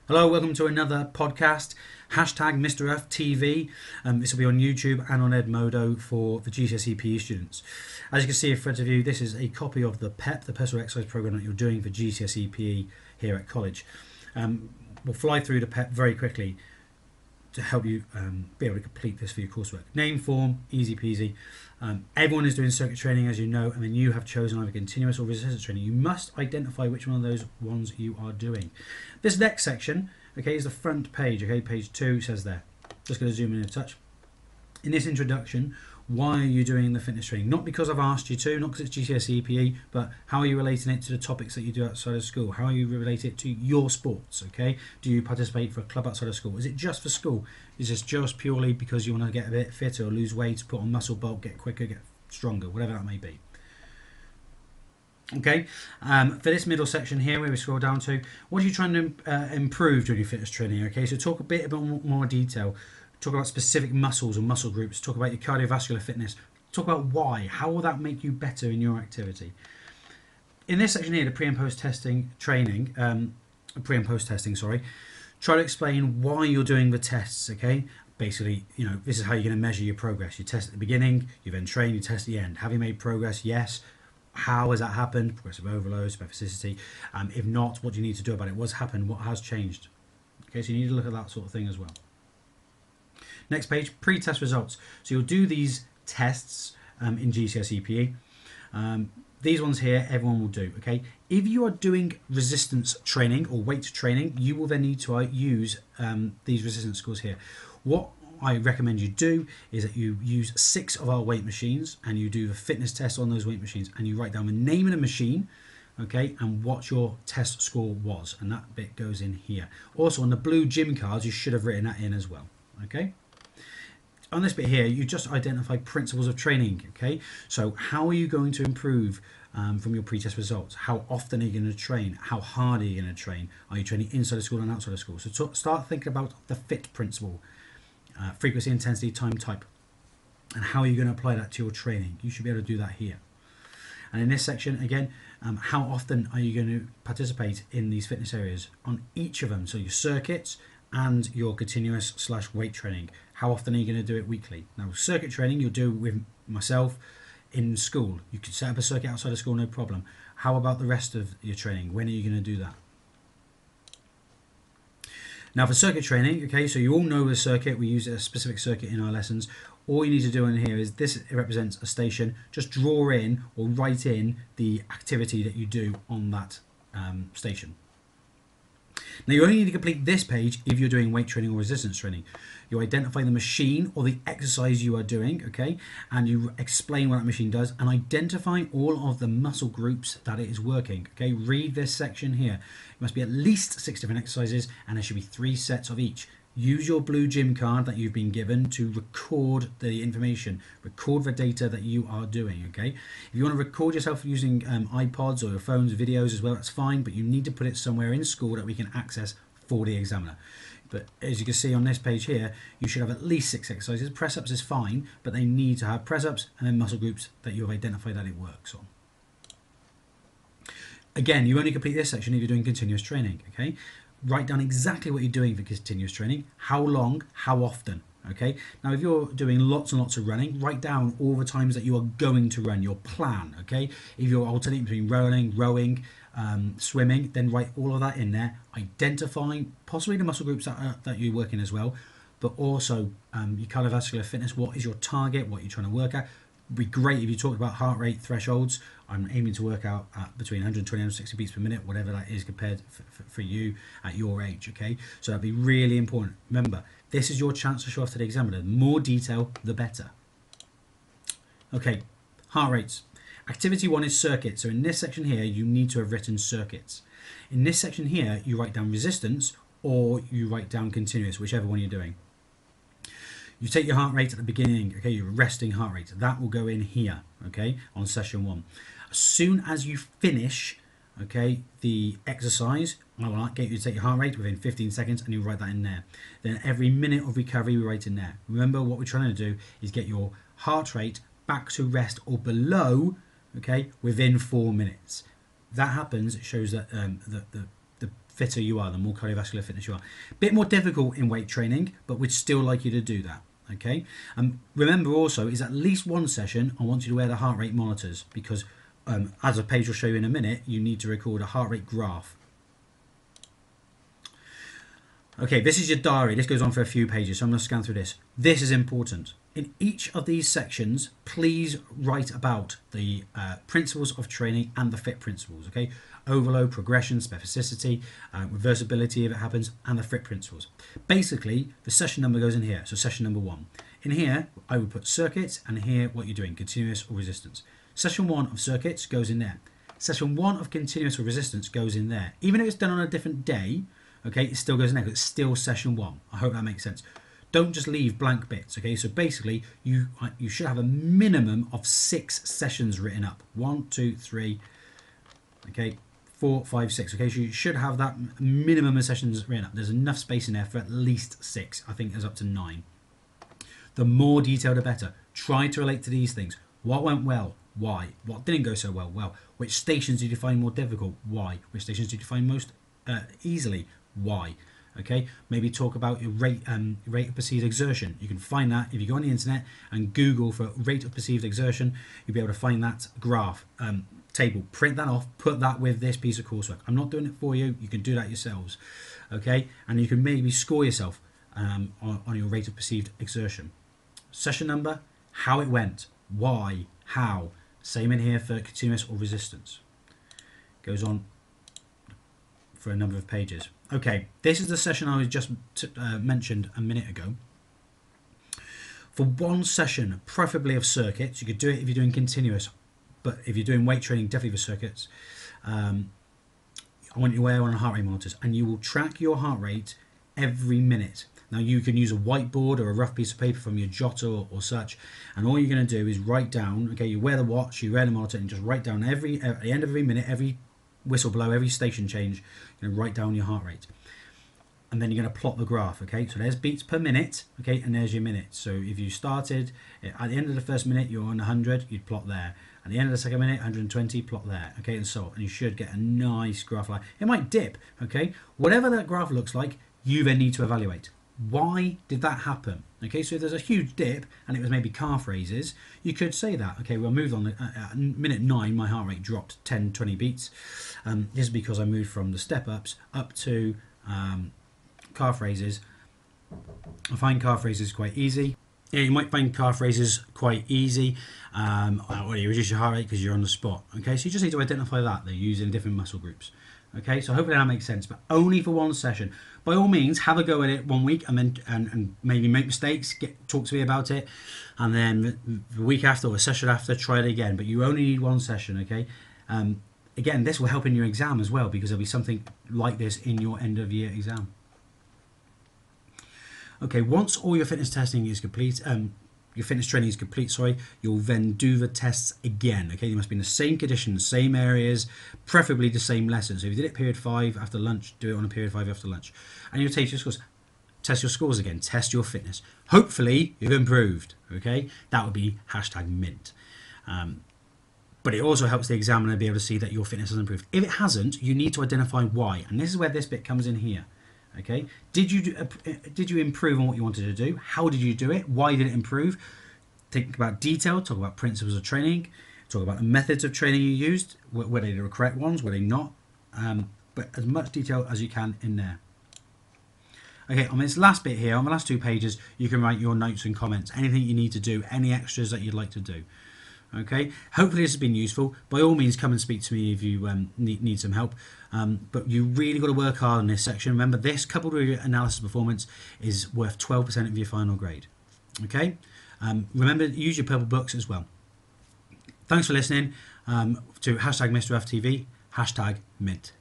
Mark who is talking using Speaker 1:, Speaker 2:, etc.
Speaker 1: Hello, welcome to another podcast. Hashtag Mr. F TV. This will be on YouTube and on Edmodo for the GCSE PE students. As you can see in front of you, this is a copy of the PEP, the personal exercise program that you're doing for GCSE PE here at college. We'll fly through the PEP very quickly to help you be able to complete this for your coursework. Name, form, easy peasy. Everyone is doing circuit training, as you know, and then you have chosen either continuous or resistance training. You must identify which one of those ones you are doing. This next section, okay, is the front page. Okay, page 2 says there. Just going to zoom in a touch. In this introduction, why are you doing the fitness training? Not because I've asked you to, not because it's GCSE PE, but how are you relating it to the topics that you do outside of school? How are you relating it to your sports, okay? Do you participate for a club outside of school? Is it just for school? Is this just purely because you want to get a bit fitter or lose weight, put on muscle bulk, get quicker, get stronger, whatever that may be? Okay, for this middle section here where we scroll down to, what are you trying to improve during your fitness training? Okay, so talk a bit about more detail. Talk about specific muscles or muscle groups. Talk about your cardiovascular fitness. Talk about why. How will that make you better in your activity? In this section here, the pre and post testing training, try to explain why you're doing the tests, okay? Basically, this is how you're going to measure your progress. You test at the beginning, you then train, you test at the end. Have you made progress? Yes. How has that happened? Progressive overload, specificity. If not, what do you need to do about it? What's happened? What has changed? Okay, so you need to look at that sort of thing as well. Next page, pre-test results. So you'll do these tests in GCSE PE. These ones here, everyone will do, okay? If you are doing resistance training or weight training, you will then need to use these resistance scores here. What I recommend you do is that you use 6 of our weight machines and you do the fitness test on those weight machines and you write down the name of the machine, okay, and what your test score was, and that bit goes in here. Also on the blue gym cards, you should have written that in as well, okay? On this bit here, you just identify principles of training, okay? So how are you going to improve from your pre-test results? How often are you going to train? How hard are you going to train? Are you training inside of school and outside of school? So start thinking about the FIT principle, frequency, intensity, time, type, and how are you going to apply that to your training? You should be able to do that here. And in this section, again, how often are you going to participate in these fitness areas on each of them? So your circuits and your continuous / weight training. How often are you going to do it weekly? Now, circuit training you'll do with myself in school. You could set up a circuit outside of school, no problem. How about the rest of your training? When are you going to do that? Now, for circuit training, okay, so you all know the circuit. We use a specific circuit in our lessons. All you need to do in here is this represents a station. Just draw in or write in the activity that you do on that station. Now, you only need to complete this page if you're doing weight training or resistance training. You identify the machine or the exercise you are doing, okay, and you explain what that machine does and identify all of the muscle groups that it is working, okay. Read this section here. It must be at least 6 different exercises and there should be 3 sets of each. Use your blue gym card that you've been given to record the information, record the data that you are doing, okay? If you want to record yourself using iPods or your phone's videos as well, that's fine, but you need to put it somewhere in school that we can access for the examiner. But as you can see on this page here, you should have at least 6 exercises. Press-ups is fine, but they need to have press-ups and then muscle groups that you have identified that it works on. Again, you only complete this section if you're doing continuous training, okay? Write down exactly what you're doing for continuous training, how long, how often, okay? Now, if you're doing lots and lots of running, write down all the times that you are going to run, your plan, okay? If you're alternating between rowing, swimming, then write all of that in there, identifying possibly the muscle groups that you're working as well, but also your cardiovascular fitness. What is your target? What you're trying to work at? It'd be great if you talked about heart rate thresholds. I'm aiming to work out at between 120 and 160 beats per minute, whatever that is compared for you at your age, okay? So that'd be really important. Remember, this is your chance to show off to the examiner. The more detail, the better. Okay, heart rates. Activity 1 is circuit. So in this section here, you need to have written circuits. In this section here, you write down resistance or you write down continuous, whichever one you're doing. You take your heart rate at the beginning, okay, your resting heart rate. That will go in here, okay, on session 1. As soon as you finish, okay, the exercise, I will get you to take your heart rate within 15 seconds and you write that in there. Then every minute of recovery, we write in there. Remember, what we're trying to do is get your heart rate back to rest or below, okay, within 4 minutes. That happens, it shows that the fitter you are, the more cardiovascular fitness you are. Bit more difficult in weight training, but we'd still like you to do that. Okay. Remember also, is at least one session I want you to wear the heart rate monitors, because as a page will show you in a minute, you need to record a heart rate graph. Okay, this is your diary. This goes on for a few pages, so I'm going to scan through this. This is important. In each of these sections, please write about the principles of training and the FIT principles, okay? Overload, progression, specificity, reversibility if it happens, and the FIT principles. Basically, the session number goes in here, so session number 1. In here, I would put circuits, and here what you're doing, continuous or resistance. Session 1 of circuits goes in there. Session 1 of continuous or resistance goes in there. Even if it's done on a different day, okay, it still goes in there because it's still session 1. I hope that makes sense. Don't just leave blank bits, okay? So basically, you should have a minimum of 6 sessions written up. 1, 2, 3, okay, 4, 5, 6, okay? So you should have that minimum of sessions written up. There's enough space in there for at least 6. I think there's up to 9. The more detailed, the better. Try to relate to these things. What went well? Why? What didn't go so well? Well. Which stations did you find more difficult? Why? Which stations did you find most easily? Why? Okay, maybe talk about your rate of perceived exertion. You can find that if you go on the internet and Google for rate of perceived exertion. You'll be able to find that graph table. Print that off. Put that with this piece of coursework. I'm not doing it for you. You can do that yourselves. Okay, and you can maybe score yourself on your rate of perceived exertion. Session number, how it went, why, how. Same in here for continuous or resistance. Goes on for a number of pages. Okay, this is the session I was just mentioned a minute ago. For one session, preferably of circuits, you could do it if you're doing continuous, but if you're doing weight training, definitely for circuits. I want you to wear one of the heart rate monitors, and you will track your heart rate every minute. Now you can use a whiteboard or a rough piece of paper from your jotter or such, and all you're going to do is write down. Okay, you wear the watch, you wear the monitor, and just write down at the end of every minute, every whistle blow, every station change. You're going to write down your heart rate, and then you're going to plot the graph. Okay, so there's beats per minute. Okay, and there's your minutes. So if you started at the end of the first minute, you're on 100, you'd plot there. At the end of the second minute, 120, plot there. Okay, and so on. And you should get a nice graph like it might dip. Okay, whatever that graph looks like, you then need to evaluate. Why did that happen? Okay, so if there's a huge dip and it was maybe calf raises, you could say that. Okay, well, I moved on at minute 9, my heart rate dropped 10, 20 beats. This is because I moved from the step ups up to calf raises. I find calf raises quite easy. Yeah, you might find calf raises quite easy. Or you reduce your heart rate because you're on the spot. Okay, so you just need to identify that. They're using different muscle groups. Okay, so hopefully that makes sense, but only for one session. By all means, have a go at it 1 week and then and maybe make mistakes, talk to me about it, and then the week after or a session after, try it again. But you only need one session, okay? Again, this will help in your exam as well, because there'll be something like this in your end of year exam. Okay, once all your fitness testing is complete, your fitness training is complete, you'll then do the tests again. Okay, you must be in the same conditions, same areas, preferably the same lessons. So if you did it period 5 after lunch, do it on a period 5 after lunch. And you'll take your scores, test your scores again, test your fitness. Hopefully you've improved, okay? That would be #mint. But it also helps the examiner be able to see that your fitness has improved. If it hasn't, you need to identify why. And this is where this bit comes in here. Okay, did you improve on what you wanted to do? How did you do it? Why did it improve? Think about detail, talk about principles of training, talk about the methods of training you used, were they the correct ones, were they not? But as much detail as you can in there. Okay, on this last bit here, on the last 2 pages, you can write your notes and comments, anything you need to do, any extras that you'd like to do. Okay, hopefully this has been useful. By all means, come and speak to me if you need some help. But you really got to work hard on this section. Remember, this coupled with your analysis performance is worth 12% of your final grade. Okay, remember, use your purple books as well. Thanks for listening to #MrFTV, #mint.